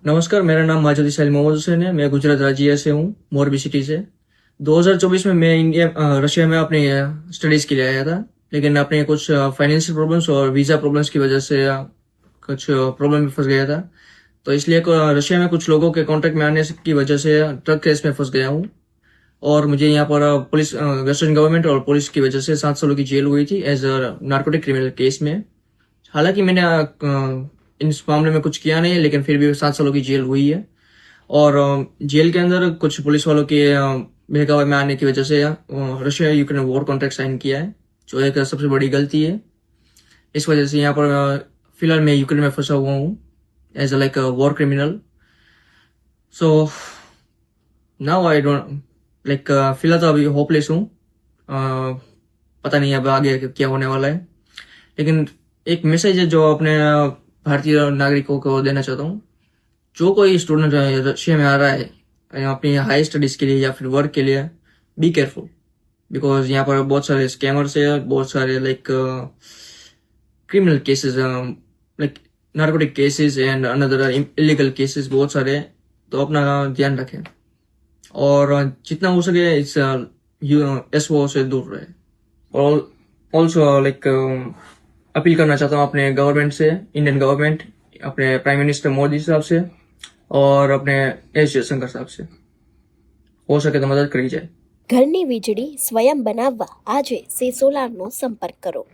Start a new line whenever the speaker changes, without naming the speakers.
नमस्कार, मेरा नाम माजुदी सैल मोहम्मद हुसैन है। मैं गुजरात राज्य से हूँ, मोरबी सिटी से। 2024 में मैं रशिया में अपनी स्टडीज के लिए आया था, लेकिन अपने कुछ फाइनेंशियल प्रॉब्लम्स और वीजा प्रॉब्लम्स की वजह से कुछ प्रॉब्लम में फंस गया था। तो इसलिए रशिया में कुछ लोगों के कांटेक्ट में आने की वजह से ड्रग केस में फंस गया हूँ। और मुझे यहाँ पर पुलिस, वेस्टर्न गवर्नमेंट और पुलिस की वजह से 7 सालों की जेल हुई थी as a narcotic criminal case में। हालांकि मैंने इस मामले में कुछ किया नहीं है, लेकिन फिर भी 7 सालों की जेल हुई है। और जेल के अंदर कुछ पुलिस वालों के बहकावे में आने की वजह से Russia Ukraine war contract sign किया है, जो एक सबसे बड़ी गलती है। इस वजह से यहाँ पर फिलहाल मैं यूक्रेन में फंसा हुआ हूँ as like war criminal. So now I don't like, फिलहाल तो अभी होपलेस हूँ। पता नहीं अब आगे क्या होने वाला है, लेकिन एक मैसेज है जो अपने भारतीय नागरिकों को देना चाहता हूँ। जो कोई स्टूडेंट रशिया में आ रहा है अपनी हाई स्टडीज के लिए या फिर वर्क के लिए, बी केयरफुल, बिकॉज यहाँ पर बहुत सारे स्कैमर्स है, बहुत सारे like criminal cases, like narcotic cases and another illegal cases बहुत सारे हैं। तो अपना ध्यान रखें और जितना हो सके इस एसओ से दूर रहे। और ऑल्सो लाइक अपील करना चाहता हूँ अपने गवर्नमेंट से, इंडियन गवर्नमेंट, अपने प्राइम मिनिस्टर मोदी साहब से और अपने एस जयशंकर साहब से, हो सके तो मदद करी जाए।
ઘરની વીજળી સ્વયં બનાવવા આજે સે સોલારનો સંપર્ક કરો।